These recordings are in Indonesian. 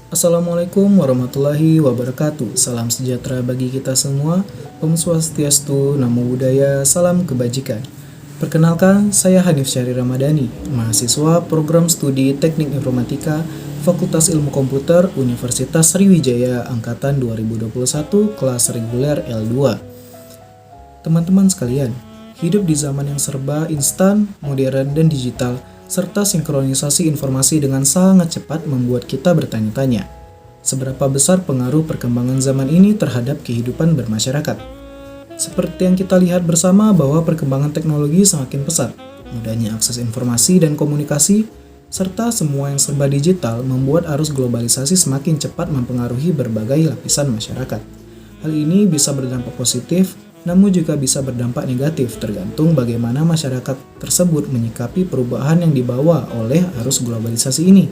Assalamualaikum warahmatullahi wabarakatuh. Salam sejahtera bagi kita semua. Om Swastiastu, Namo Buddhaya, salam kebajikan. Perkenalkan, saya Hanif Syahri Ramadhani, mahasiswa program studi Teknik Informatika, Fakultas Ilmu Komputer, Universitas Sriwijaya, Angkatan 2021, kelas reguler L2. Teman-teman sekalian, hidup di zaman yang serba instan, modern, dan digital, serta sinkronisasi informasi dengan sangat cepat membuat kita bertanya-tanya, seberapa besar pengaruh perkembangan zaman ini terhadap kehidupan bermasyarakat? Seperti yang kita lihat bersama bahwa perkembangan teknologi semakin pesat, mudahnya akses informasi dan komunikasi, serta semua yang serba digital membuat arus globalisasi semakin cepat mempengaruhi berbagai lapisan masyarakat. Hal ini bisa berdampak positif, namun juga bisa berdampak negatif tergantung bagaimana masyarakat tersebut menyikapi perubahan yang dibawa oleh arus globalisasi ini.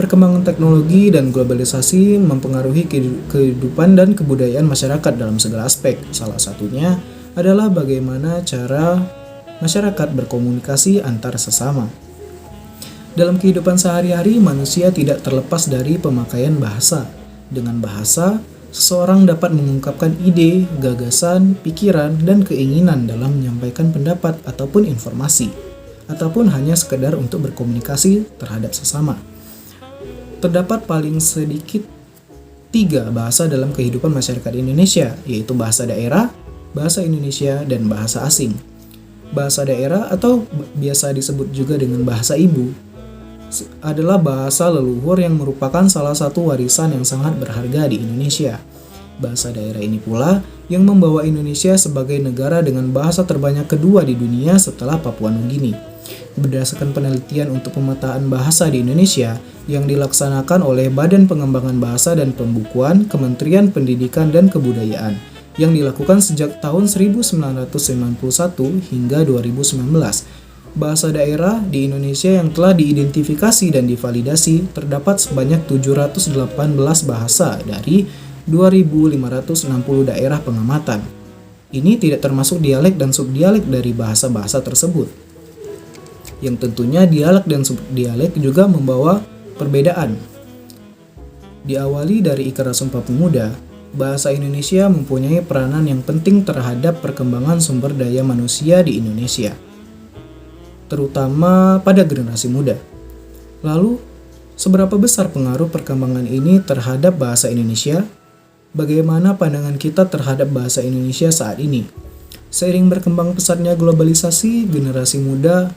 Perkembangan teknologi dan globalisasi mempengaruhi kehidupan dan kebudayaan masyarakat dalam segala aspek. Salah satunya adalah bagaimana cara masyarakat berkomunikasi antar sesama. Dalam kehidupan sehari-hari, manusia tidak terlepas dari pemakaian bahasa. Dengan bahasa, seseorang dapat mengungkapkan ide, gagasan, pikiran, dan keinginan dalam menyampaikan pendapat ataupun informasi, ataupun hanya sekedar untuk berkomunikasi terhadap sesama. Terdapat paling sedikit 3 bahasa dalam kehidupan masyarakat Indonesia, yaitu bahasa daerah, bahasa Indonesia, dan bahasa asing. Bahasa daerah atau biasa disebut juga dengan bahasa ibu adalah bahasa leluhur yang merupakan salah satu warisan yang sangat berharga di Indonesia. Bahasa daerah ini pula yang membawa Indonesia sebagai negara dengan bahasa terbanyak kedua di dunia setelah Papua Nugini. Berdasarkan penelitian untuk pemetaan bahasa di Indonesia yang dilaksanakan oleh Badan Pengembangan Bahasa dan Pembukuan Kementerian Pendidikan dan Kebudayaan yang dilakukan sejak tahun 1991 hingga 2019, bahasa daerah di Indonesia yang telah diidentifikasi dan divalidasi terdapat sebanyak 718 bahasa dari 2.560 daerah pengamatan. Ini tidak termasuk dialek dan subdialek dari bahasa-bahasa tersebut. Yang tentunya dialek dan subdialek juga membawa perbedaan. Diawali dari Ikrar Sumpah Pemuda, bahasa Indonesia mempunyai peranan yang penting terhadap perkembangan sumber daya manusia di Indonesia, terutama pada generasi muda. Lalu, seberapa besar pengaruh perkembangan ini terhadap bahasa Indonesia? Bagaimana pandangan kita terhadap bahasa Indonesia saat ini? Seiring berkembang pesatnya globalisasi, generasi muda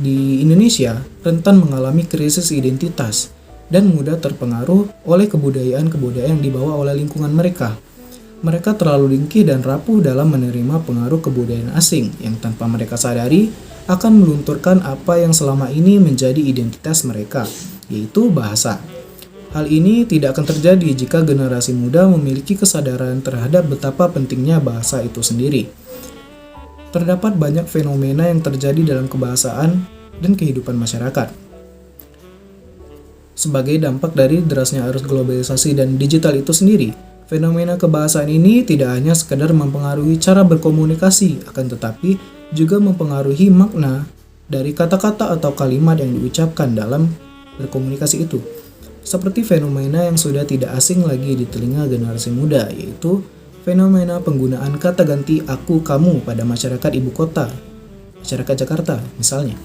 di Indonesia rentan mengalami krisis identitas dan mudah terpengaruh oleh kebudayaan-kebudayaan yang dibawa oleh lingkungan mereka. Mereka terlalu dingkih dan rapuh dalam menerima pengaruh kebudayaan asing yang tanpa mereka sadari akan melunturkan apa yang selama ini menjadi identitas mereka, yaitu bahasa. Hal ini tidak akan terjadi jika generasi muda memiliki kesadaran terhadap betapa pentingnya bahasa itu sendiri. Terdapat banyak fenomena yang terjadi dalam kebahasaan dan kehidupan masyarakat. Sebagai dampak dari derasnya arus globalisasi dan digital itu sendiri, fenomena kebahasaan ini tidak hanya sekadar mempengaruhi cara berkomunikasi, akan tetapi juga mempengaruhi makna dari kata-kata atau kalimat yang diucapkan dalam berkomunikasi itu. Seperti fenomena yang sudah tidak asing lagi di telinga generasi muda, yaitu fenomena penggunaan kata ganti aku kamu pada masyarakat ibu kota, masyarakat Jakarta misalnya.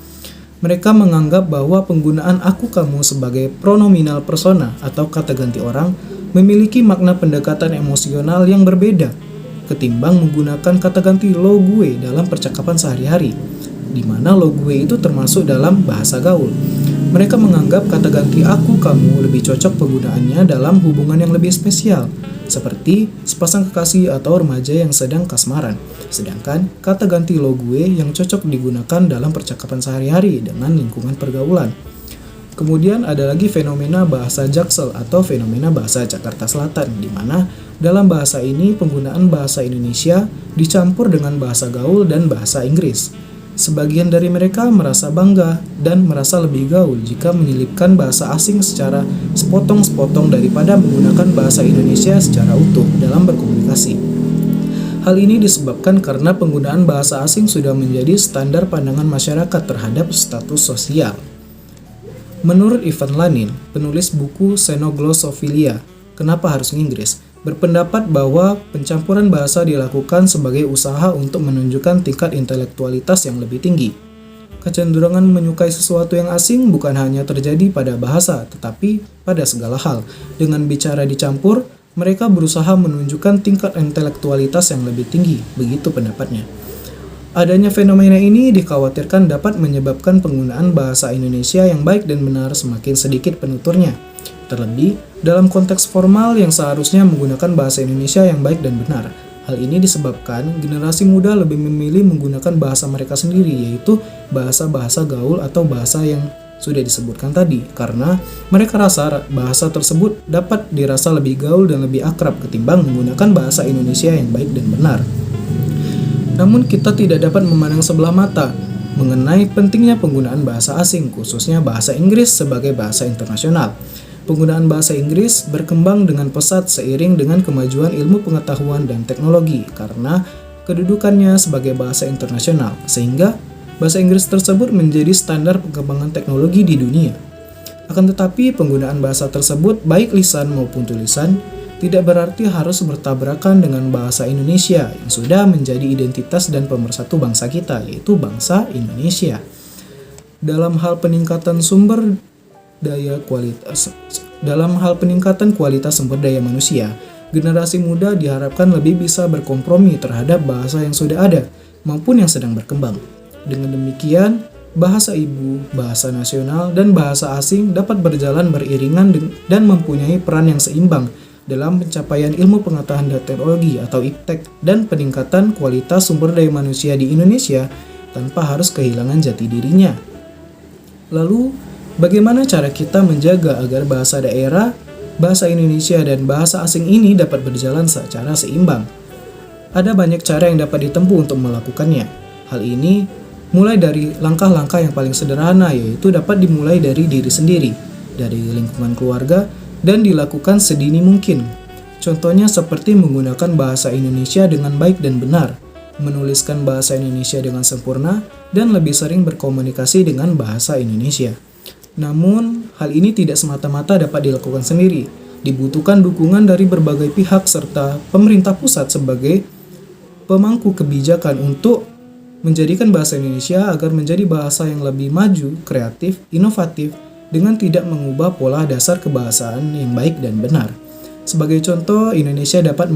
Mereka menganggap bahwa penggunaan aku kamu sebagai pronominal persona atau kata ganti orang memiliki makna pendekatan emosional yang berbeda ketimbang menggunakan kata ganti lo gue dalam percakapan sehari-hari, di mana lo gue itu termasuk dalam bahasa gaul. Mereka menganggap kata ganti aku kamu lebih cocok penggunaannya dalam hubungan yang lebih spesial, seperti sepasang kekasih atau remaja yang sedang kasmaran. Sedangkan kata ganti lo gue yang cocok digunakan dalam percakapan sehari-hari dengan lingkungan pergaulan. Kemudian ada lagi fenomena bahasa Jaksel atau fenomena bahasa Jakarta Selatan, di mana dalam bahasa ini penggunaan bahasa Indonesia dicampur dengan bahasa gaul dan bahasa Inggris. Sebagian dari mereka merasa bangga dan merasa lebih gaul jika menyelipkan bahasa asing secara sepotong-sepotong daripada menggunakan bahasa Indonesia secara utuh dalam berkomunikasi. Hal ini disebabkan karena penggunaan bahasa asing sudah menjadi standar pandangan masyarakat terhadap status sosial. Menurut Ivan Lanin, penulis buku Xenoglosophilia, Kenapa Harus Inggris, berpendapat bahwa pencampuran bahasa dilakukan sebagai usaha untuk menunjukkan tingkat intelektualitas yang lebih tinggi. Kecenderungan menyukai sesuatu yang asing bukan hanya terjadi pada bahasa, tetapi pada segala hal. Dengan bicara dicampur, mereka berusaha menunjukkan tingkat intelektualitas yang lebih tinggi, begitu pendapatnya. Adanya fenomena ini dikhawatirkan dapat menyebabkan penggunaan bahasa Indonesia yang baik dan benar semakin sedikit penuturnya. Terlebih, dalam konteks formal yang seharusnya menggunakan bahasa Indonesia yang baik dan benar. Hal ini disebabkan generasi muda lebih memilih menggunakan bahasa mereka sendiri, yaitu bahasa-bahasa gaul atau bahasa yang sudah disebutkan tadi, karena mereka rasa bahasa tersebut dapat dirasa lebih gaul dan lebih akrab ketimbang menggunakan bahasa Indonesia yang baik dan benar. Namun kita tidak dapat memandang sebelah mata mengenai pentingnya penggunaan bahasa asing, khususnya bahasa Inggris sebagai bahasa internasional. Penggunaan bahasa Inggris berkembang dengan pesat seiring dengan kemajuan ilmu pengetahuan dan teknologi karena kedudukannya sebagai bahasa internasional, sehingga bahasa Inggris tersebut menjadi standar perkembangan teknologi di dunia. Akan tetapi, penggunaan bahasa tersebut baik lisan maupun tulisan tidak berarti harus bertabrakan dengan bahasa Indonesia yang sudah menjadi identitas dan pemersatu bangsa kita, yaitu bangsa Indonesia. Dalam hal peningkatan kualitas sumber daya manusia, generasi muda diharapkan lebih bisa berkompromi terhadap bahasa yang sudah ada maupun yang sedang berkembang. Dengan demikian, bahasa ibu, bahasa nasional, dan bahasa asing dapat berjalan beriringan dan mempunyai peran yang seimbang dalam pencapaian ilmu pengetahuan dan teknologi atau IPTEK dan peningkatan kualitas sumber daya manusia di Indonesia tanpa harus kehilangan jati dirinya. Lalu, bagaimana cara kita menjaga agar bahasa daerah, bahasa Indonesia, dan bahasa asing ini dapat berjalan secara seimbang? Ada banyak cara yang dapat ditempuh untuk melakukannya. Hal ini mulai dari langkah-langkah yang paling sederhana, yaitu dapat dimulai dari diri sendiri, dari lingkungan keluarga, dan dilakukan sedini mungkin. Contohnya seperti menggunakan bahasa Indonesia dengan baik dan benar, menuliskan bahasa Indonesia dengan sempurna, dan lebih sering berkomunikasi dengan bahasa Indonesia. Namun, hal ini tidak semata-mata dapat dilakukan sendiri. Dibutuhkan dukungan dari berbagai pihak serta pemerintah pusat sebagai pemangku kebijakan untuk menjadikan bahasa Indonesia agar menjadi bahasa yang lebih maju, kreatif, inovatif, dengan tidak mengubah pola dasar kebahasaan yang baik dan benar. Sebagai contoh, Indonesia dapat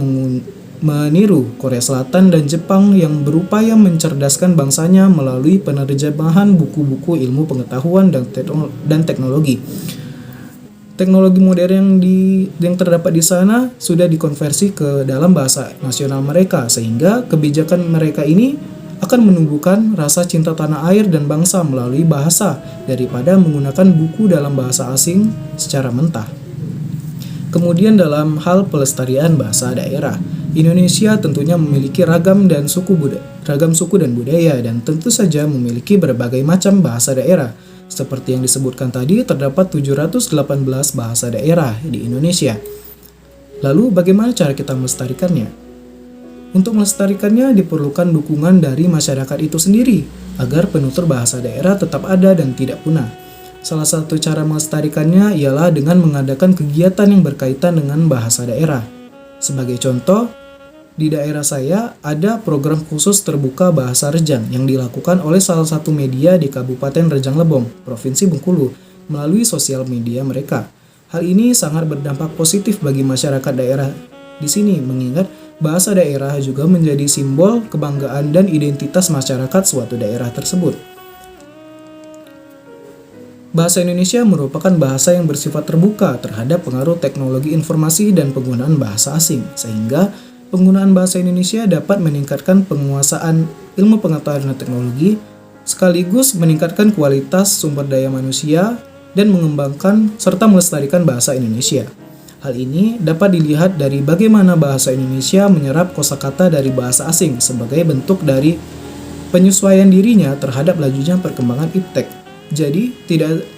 meniru Korea Selatan dan Jepang yang berupaya mencerdaskan bangsanya melalui penerjemahan buku-buku ilmu pengetahuan dan teknologi. Teknologi modern yang terdapat di sana sudah dikonversi ke dalam bahasa nasional mereka, sehingga kebijakan mereka ini akan menumbuhkan rasa cinta tanah air dan bangsa melalui bahasa daripada menggunakan buku dalam bahasa asing secara mentah. Kemudian dalam hal pelestarian bahasa daerah, Indonesia tentunya memiliki ragam suku dan budaya, dan tentu saja memiliki berbagai macam bahasa daerah. Seperti yang disebutkan tadi, terdapat 718 bahasa daerah di Indonesia. Lalu bagaimana cara kita melestarikannya? Untuk melestarikannya diperlukan dukungan dari masyarakat itu sendiri agar penutur bahasa daerah tetap ada dan tidak punah. Salah satu cara melestarikannya ialah dengan mengadakan kegiatan yang berkaitan dengan bahasa daerah. Sebagai contoh, di daerah saya ada program khusus terbuka bahasa Rejang yang dilakukan oleh salah satu media di Kabupaten Rejang Lebong, Provinsi Bengkulu, melalui sosial media mereka. Hal ini sangat berdampak positif bagi masyarakat daerah di sini, mengingat bahasa daerah juga menjadi simbol kebanggaan dan identitas masyarakat suatu daerah tersebut. Bahasa Indonesia merupakan bahasa yang bersifat terbuka terhadap pengaruh teknologi informasi dan penggunaan bahasa asing, sehingga penggunaan bahasa Indonesia dapat meningkatkan penguasaan ilmu pengetahuan dan teknologi, sekaligus meningkatkan kualitas sumber daya manusia dan mengembangkan serta melestarikan bahasa Indonesia. Hal ini dapat dilihat dari bagaimana bahasa Indonesia menyerap kosakata dari bahasa asing sebagai bentuk dari penyesuaian dirinya terhadap lajunya perkembangan IPTEK. Jadi,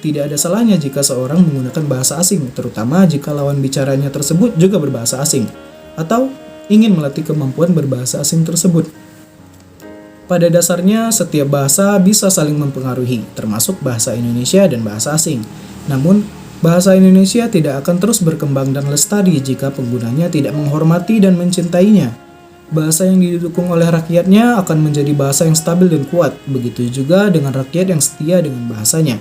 tidak ada salahnya jika seorang menggunakan bahasa asing, terutama jika lawan bicaranya tersebut juga berbahasa asing, atau ingin melatih kemampuan berbahasa asing tersebut. Pada dasarnya, setiap bahasa bisa saling mempengaruhi, termasuk bahasa Indonesia dan bahasa asing. Namun, bahasa Indonesia tidak akan terus berkembang dan lestari jika penggunanya tidak menghormati dan mencintainya. Bahasa yang didukung oleh rakyatnya akan menjadi bahasa yang stabil dan kuat, begitu juga dengan rakyat yang setia dengan bahasanya.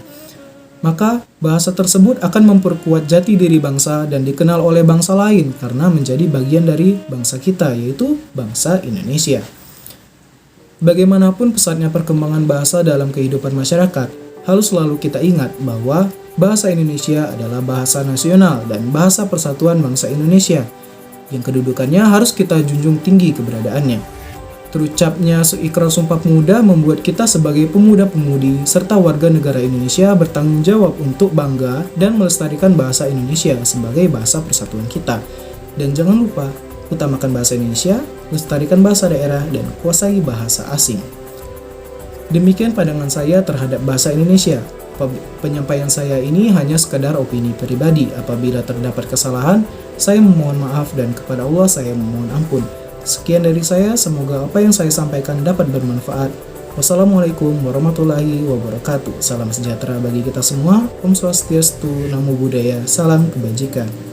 Maka, bahasa tersebut akan memperkuat jati diri bangsa dan dikenal oleh bangsa lain karena menjadi bagian dari bangsa kita, yaitu bangsa Indonesia. Bagaimanapun pesatnya perkembangan bahasa dalam kehidupan masyarakat, harus selalu kita ingat bahwa bahasa Indonesia adalah bahasa nasional dan bahasa persatuan bangsa Indonesia, yang kedudukannya harus kita junjung tinggi keberadaannya. Terucapnya ikrar Sumpah Pemuda membuat kita sebagai pemuda-pemudi serta warga negara Indonesia bertanggung jawab untuk bangga dan melestarikan bahasa Indonesia sebagai bahasa persatuan kita. Dan jangan lupa, utamakan bahasa Indonesia, lestarikan bahasa daerah, dan kuasai bahasa asing. Demikian pandangan saya terhadap bahasa Indonesia. Penyampaian saya ini hanya sekadar opini pribadi. Apabila terdapat kesalahan, saya memohon maaf dan kepada Allah saya memohon ampun. Sekian dari saya, semoga apa yang saya sampaikan dapat bermanfaat. Wassalamualaikum warahmatullahi wabarakatuh. Salam sejahtera bagi kita semua. Om Swastiastu, Namo Buddhaya, salam kebajikan.